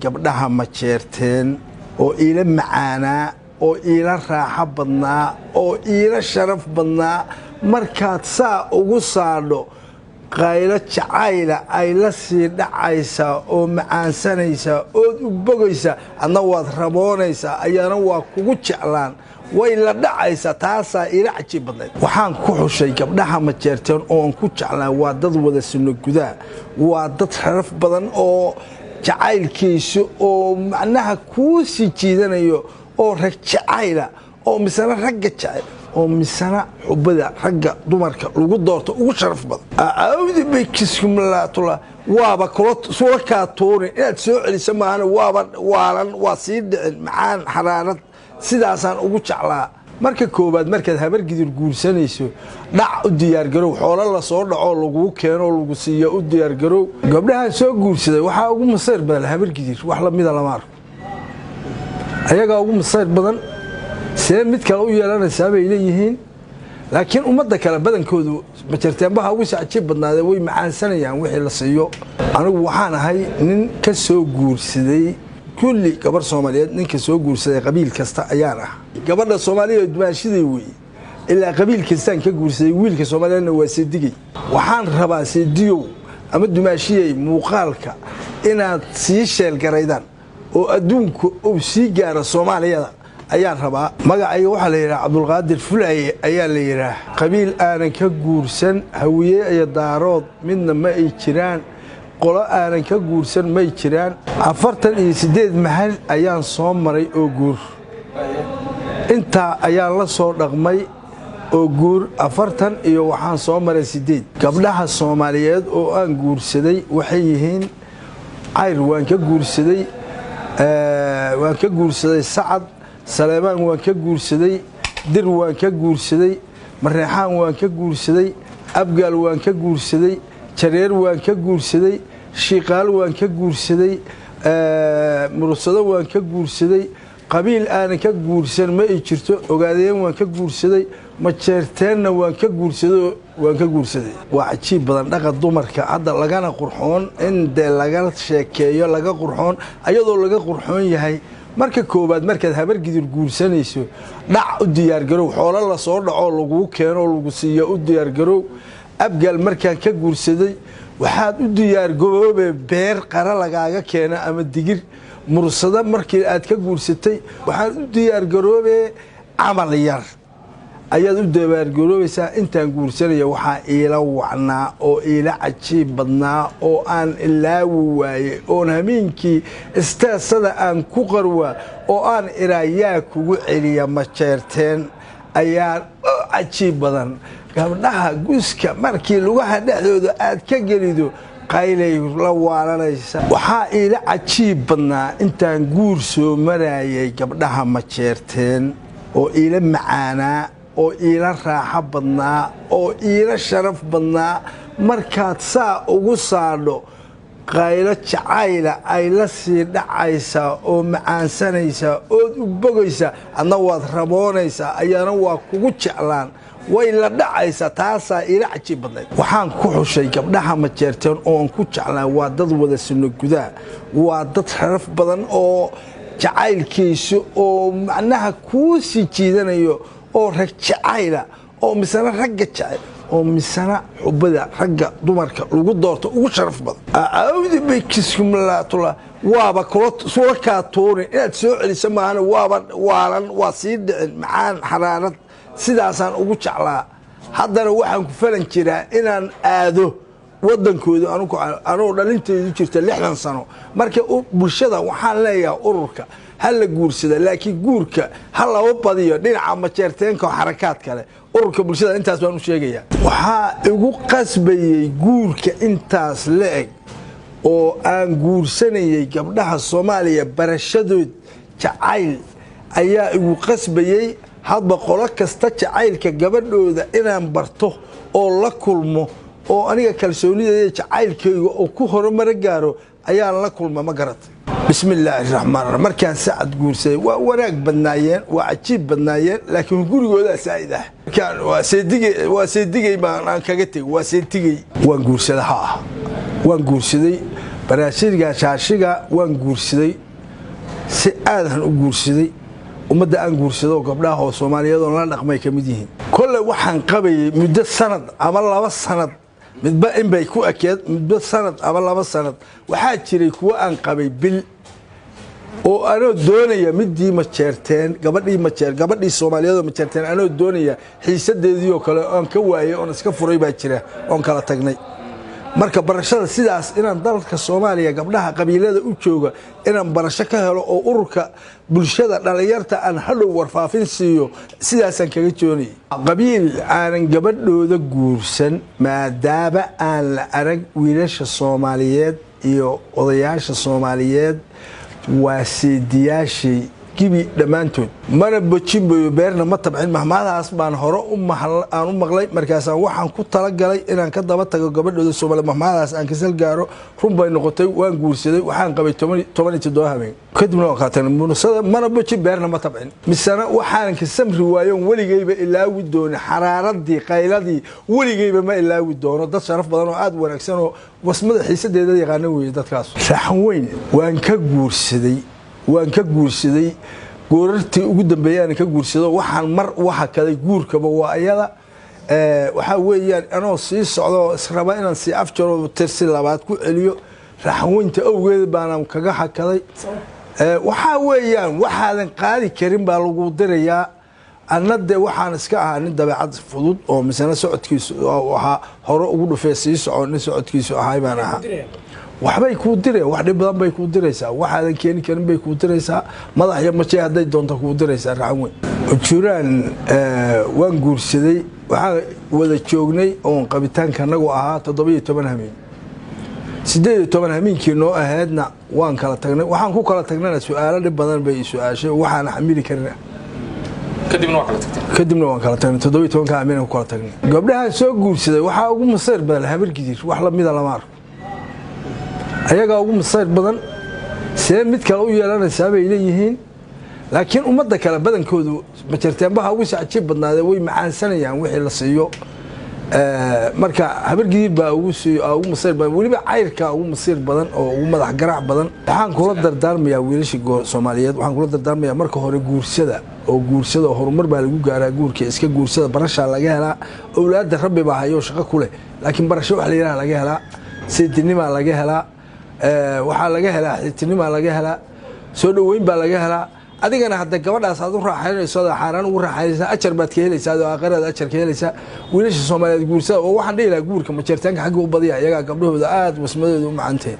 gabdhaha ma jeerteen oo ila macaana oo ila raaxa badnaa oo ila sharaf badnaa markaad saa ugu saadho qaylo jacayla ay la sii dhacaysa oo macaansanaysa oo u bogaysa adna waad raboonaysa ayaana waa kugu jeclaan way la dhacaysa taasa ila cajiib badnayd waxaan ku xushay gabdhaha ma jeerteen oo aan ku jeclaan waa dad wada sino gudaa waa dad sharaf badan oo jacaylkiisu oo macnaha ku sii jiidanayo oo rag jacayla oo misana ragga jacayl oo misana xubada ragga dumarka lagu doorto ugu sharaf badan aawdi bakiskumlaatula waaba kula soo ka toonay inaad soo celiso maana waaba waalan waa sii dhicin macaan xaraarad sidaasaan ugu jeclaa marka koobaad markaad habar gidir guursanayso dhac u diyaar garow xoolo la soo dhaco lagu keeno lagu siiyo u diyaar garow gabdhaha soo guursaday waxa ugu masayr badan habar gidir wax la mid ah lama arko ayaga ugu masayr badan see mid kale u yeelanaysa bay leeyihiin laakiin ummadda kale badankoodu ma jirteen baha ugu saaciib badnaade way macaansanayaan wixii la siiyo anigu waxaan ahay nin ka soo guursaday kulli gabar Soomaaliyeed ninka soo guursaday qabiil kasta ayaan ah gabadha Soomaaliyeed dumaashiday way ilaa qabiil kasta ka guursaday wiilka Soomaaliyeedna waa seedigay waxaan rabaa seediyo ama dumaashiyay muuqaalka inaad sii sheel garaydaan oo adduunku uu sii gaaro Soomaaliyada ayaan rabaa magacayga waxa la yiraahdaa Cabdulqaadir Fulaaye ayaa la yiraahdaa qabiil aanan ka guursan hawiye ay daarood midna ma ay jiraan qolo aanan ka guursan ma ay jiraan 48 mahal ayaan soo maray oo guur inta ayaan la soo dhaqmay oo guur 40 iyo waxaan soo maray 8 gabdhaha Soomaaliyeed oo aan guursaday waxay yihiin ayr waan ka guursaday Sacad Salaamaan waan ka guursaday dir waan ka guursaday Mareexaan waan ka guursaday Abgaal waan ka guursaday Jareer waan ka guursaday Shiiqaal waan ka guursaday Mursado waan ka guursaday qabiil aan ka guursan ma ay jirto ogaadeen waan ka guursaday ma jeerteenna waan ka guursaday waa cajiib badan dhaqa dumarka hadda lagana qurxoon in de laga sheekeeyo laga qurxoon ayadoo laga qurxoon yahay marka koobaad markaad habar gidir guursanayso dhac u diyaar garow xoolo la soo dhaco lagu keeno lagu siiyo u diyaar garow abgal markaan ka guursaday waxaad u diyaar garoobay beer qara lagaaga keena ama digir mursada markii aad ka guursatay waxaad u diyaar garoobay amal yar ayaad u diyaar garoobaysaa intaan guursanaya waxa ila wacnaa oo ila cajiib badnaa oo aan ilaawi waayay oo hameenkii istaasada aan ku qarwa oo aan iraayaa kugu celiya ma jeerteen ayaa cajiib badan gabdhaha guuska markii lugaha dhexdooda aad ka gelido qaylay la waalanaysa waxa ila cajiib badnaa intaan guur soo marayay gabdhaha ma jeerteen oo ila macaana oo ila raaxa badnaa oo ila sharaf badnaa markaad saa ugu saadho qaylo jacayla ay la sii dhacaysa oo macaansanaysa oo u bogaysa adna waad raboonaysa ayaana waa kugu jeclaan way la dhacaysa taasa ila cajiib badnayd waxaan ku xushay gabdhaha ma jeerteen oo aan ku jeclaan waa dad wada sino gudaa waa dad sharaf badan oo jacaylkiisu oo macnaha ku sii jiidanayo oo rag jacayla oo misana ragga jacayl oo misana xubada ragga dumarka lagu doorto ugu sharaf badan aawdi bakiskumlaatula waaba kula soo ka toonay inaad soo celiso maana waaba waalan waa sii dhicin macaan xaraarad sidaasaan ugu jeclaa haddana waxaan ku falan jiraa inaan aado wadankooda anoo dhalinteedu jirta 60 sano marka bulshada waxaan leeyahay ururka hal la guursada laakiin guurka hal laba badiyo dhinaca ma jeerteenka xarakaad kale ururka bulshada intaas baan u sheegayaa waxa igu qasbayay guurka intaas leeg oo aan guursanayay gabdhaha Soomaaliya barashadood jacayl ayaa igu qasbayay hadba qolo kasta jacaylka gabadhooda inaan barto oo la kulmo oo aniga kalsoonideyda jacaylkayga oo ku horumar gaaro ayaan la kulma ma garatay bismillaahir rahmaanir rahiim markaan Sacad guursaday waa wanaag badnaayeen waa cajiib badnaayeen laakiin gurigooda saaidah kan waa seedigay baan kaga tagay waa seedigay waan guursaday baraashiriga shaashiga waan guursaday si aadan u guursaday umada aan guursado gabdhaha oo Soomaaliyeed oo la dhaqmay kamid yihiin kullu waxaan qabayay muddo sanad ama 2 sanad midba in bay ku akeed muddo sanad ama 2 sanad waxa jiray kuwa aan qabay bil oo anoo doonaya midii ma jeerteen gabadhii Soomaaliyeed oo ma jeerteen anoo doonaya xiisadeedii oo kale aan ka waayay oo iska furay baa jira oo kala tagnay marka barashada sidaas inaan dalka Soomaaliya gabdhaha qabiilada u jooga inaan barasho ka helo oo ururka bulshada dhalinyarta aan hadhow warfaafin siiyo sidaas aan kaga joonay qabiil aan gabadhooda guursan maadaama aan la arag wiilasha Soomaaliyeed iyo odayaasha Soomaaliyeed واسيدياشي كبي دمانتون mana bojin bayo beerna ma tabcin mahmaadaas baan hore u maqlay markaas waxaan ku tala galay inaan ka daba tago gabadhooda Soomaaliyeed mahmaadaas aan kasal gaaro run bay noqotay waan guursaday waxaan qabay 17 habeen kadibna waan qaateen munasada mana bojin beerna ma tabcin misana waxaan ka samri waayoon waligayba ilaawi doon xaraaradii qayladii waligayba ma ilaawi doono dad sharaf badan oo aad wanaagsan oo wasmada xiisadeeda yaqaan weey dadkaas saxan weyn waan ka guursaday goorartii ugu dambeeyay ka guursado waxaan mar waxa kale guurkaba waa ayada waxa weeyaan anoo sii socdo israba inaan si afjaro tirsi labaad ku celiyo raxweynta awgeed baan kaga xakaday waxa weeyaan waxaan qaadi karin baa lagu dirayaa annade waxaan iska ahaan dabeecad fudud oo misana socodkiisu waxa hore ugu dhufay sii socon socodkiisu ahay baan ahaa waxbay ku direen wax dhib badan bay ku direysaa waxaan keeni karin bay ku direysaa madax iyo maçay haday doonto ku direysaa raxan weyn jiraan waan guursaday waxa wada joognay oo qabitaanka anagu ahaa 17 habeen 18 habeenkii noo ahaydna waan kala tagnay waxaan ku kala tagnayna su'aalo dhib badan bay su'aashay waxaan xamili karnaa kadibna waan kala tagnay 17 habeen ku kala tagnay gabdhaha soo guursaday waxa ugu masir badan habar gidir wax la mid ah lama arko ayaga ugu masayr badan see mid kale u yeelanaysa bay leeyihiin laakiin umada kale badankoodu ma jirteen baha ugu sacib badnaade way macaansanayaan wixii la siiyo marka habargii baa ugu masayr badan waliba cayrka ugu masayr badan oo ugu madax garaac badan waxaan kula dardaarmayaa wiilasha Soomaaliyeed waxaan kula dardaarmayaa marka hore guursada horumar baa lagu gaaraa guurka iska guursada barasha laga helaa awlaad rabbi baa hayo shaqo kule laakiin barasho wax la yiraahdo laga helaa sidinima laga helaa waxa laga helaa xitinima laga helaa soo dhaweyn baa laga helaa adigana hadda gabadhaas aad u raaxaynayso xaraan ugu raaxaynaysa ajar baad ka helaysaa oo aqarada ajar ka helaysaa wiilasha Soomaaliyeed guursada oo waxaan dhiilaa guurka ma jirtaanka xaq u badiyaa iyaga gabdhahooda aad wasmadooda u macanteen